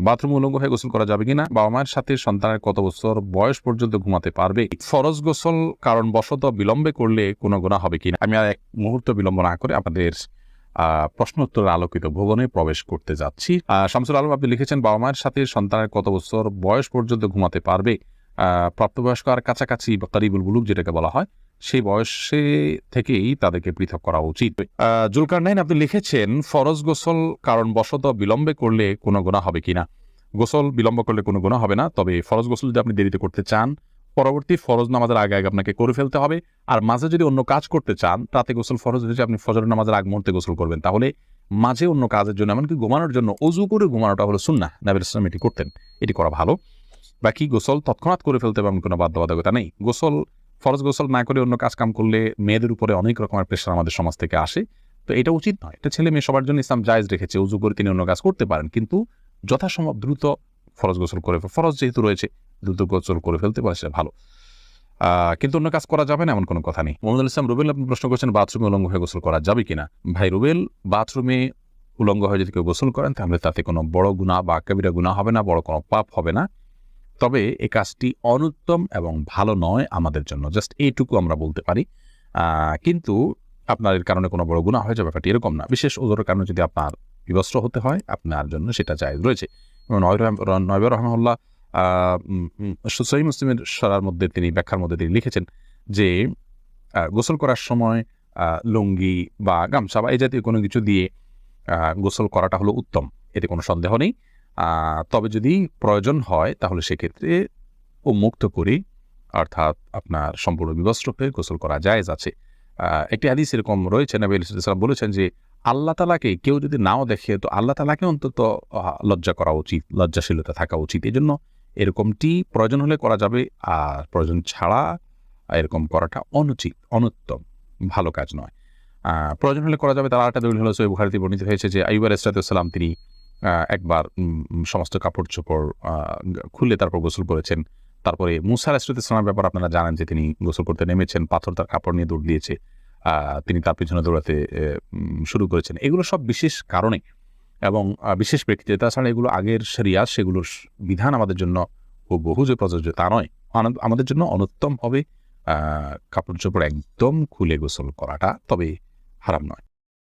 Bathroom উলঙ্গ হয়ে গোসল করা যাবে কিনা, বাবা মায়ের সাথে সন্তানের কত বছর বয়স পর্যন্ত ঘুমাতে পারবে, ফরজ গোসল কারণবশত বিলম্বে করলে কোনো গুনাহ হবে কিনা। আমি আর এক মুহূর্ত বিলম্ব না করে আপনাদের প্রশ্নোত্তরের আলোকিত ভুবনে প্রবেশ করতে যাচ্ছি। শামসুল আলম আপনি লিখেছেন, বাবা মায়ের সাথে সন্তানের কত বছর বয়স পর্যন্ত ঘুমাতে পারবে। প্রাপ্তবয়স্ক আর কাছাকাছি বা কারিবুল বুলুক যেটাকে বলা হয়, সেই বয়সে থেকেই তাদেরকে পৃথক করা উচিত। জুলকারনাইন আপনি লিখেছেন, ফরজ গোসল কারণবশত বিলম্বে করলে কোনো গুনাহ হবে কিনা। গোসল বিলম্ব করলে কোনো গুনাহ হবে না, তবে ফরজ গোসল যদি আপনি দেরিতে করতে চান, পরবর্তী ফরজ নামাজের আগে আগে আপনাকে করে ফেলতে হবে। আর মাঝে যদি অন্য কাজ করতে চান, রাতে গোসল ফরজ হয়েছে, আপনি ফজর নামাজের আগ মুহূর্তে গোসল করবেন, তাহলে মাঝে অন্য কাজের জন্য এমনকি ঘুমানোর জন্য অজু করে ঘুমানোটা হলো সুন্নাহ। নবী ইসলাম এটি করতেন, এটি করা ভালো। বাকি গোসল তৎক্ষণাৎ করে ফেলতে হবে এমন কোনো বাধ্যবাধকতা নেই। গোসল ফরজ গোসল না করে অন্য কাজ কাম করলে মেয়েদের উপরে অনেক রকমের প্রেশার আমাদের সমাজ থেকে আসে, তো এটা উচিত নয়। এটা ছেলে মেয়ে সবার জন্য ইসলাম জায়েজ রেখেছে, উজু করে তিনি অন্য কাজ করতে পারেন, কিন্তু যথাসম্ভব দ্রুত ফরজ গোসল করে, ফরজ যেহেতু রয়েছে দ্রুত গোসল করে ফেলতে পারে সেটা ভালো। কিন্তু অন্য কাজ করা যাবে না এমন কোনো কথা নেই। মোহাম্মদ ইসলাম রুবেল আপনি প্রশ্ন করছেন, বাথরুমে উলঙ্গ হয়ে গোসল করা যাবে কিনা। ভাই রুবেল, বাথরুমে উলঙ্গ হয়ে যদি কেউ গোসল করেন তাহলে তাতে কোনো বড় গুনাহ বা কবিরা গুনাহ হবে না, বড় কোনো পাপ হবে না। তবে এই কাজটি অনুত্তম এবং ভালো নয় আমাদের জন্য, জাস্ট এইটুকু আমরা বলতে পারি। কিন্তু আপনার এর কারণে কোনো বড় গুনাহ হয়ে যাবে ব্যাপারটি এরকম না। বিশেষ ওজোরের কারণে যদি আপনার বিবস্ত্র হতে হয়, আপনার জন্য সেটা জায়েজ রয়েছে। নয়বার রহমাহুল্লাহ সহিহ মুসলিমের সরার মধ্যে তিনি ব্যাখ্যার মধ্যে তিনি লিখেছেন যে গোসল করার সময় লুঙ্গি বা গামছা বা এই জাতীয় কোনো কিছু দিয়ে গোসল করাটা হলো উত্তম, এতে কোনো সন্দেহ নেই। তবে যদি প্রয়োজন হয় তাহলে সেক্ষেত্রে মুক্ত করে, অর্থাৎ আপনার সম্পূর্ণ বিবস্ত্র হয়ে গোসল করা জায়েজ আছে। একটি হাদিস এরকম রয়েছে, নবী সাল্লাল্লাহু বলেছেন যে আল্লাহ তাআলাকে কেউ যদি নাও দেখে তো আল্লাহ তাআলাকে অন্তত লজ্জা করা উচিত, লজ্জাশীলতা থাকা উচিত। এই জন্য এরকমটি প্রয়োজন হলে করা যাবে, আর প্রয়োজন ছাড়া এরকম করাটা অনুচিত, অনুত্তম, ভালো কাজ নয়। প্রয়োজন হলে করা যাবে। তার আরেকটা দলিল হলো সহিহ বুখারীতে বর্ণিত হয়েছে যে আইয়ুব আলাইহিস সালাম তিনি একবার সমস্ত কাপড় চোপড় খুলে তারপর গোসল করেছেন। তারপরে মূসা আলাইহিস সালামের ব্যাপার আপনারা জানেন যে তিনি গোসল করতে নেমেছেন, পাথর তার কাপড় নিয়ে দৌড় দিয়েছে, তিনি তার পিছনে দৌড়াতে শুরু করেছেন। এগুলো সব বিশেষ কারণে এবং বিশেষ ব্যক্তিতে। তাছাড়া এগুলো আগের শরিয়াত, সেগুলোর বিধান আমাদের জন্য বহু যে প্রযোজ্য তা নয়। আমাদের জন্য অনুত্তম হবে কাপড় চোপড় একদম খুলে গোসল করাটা, তবে হারাম নয়।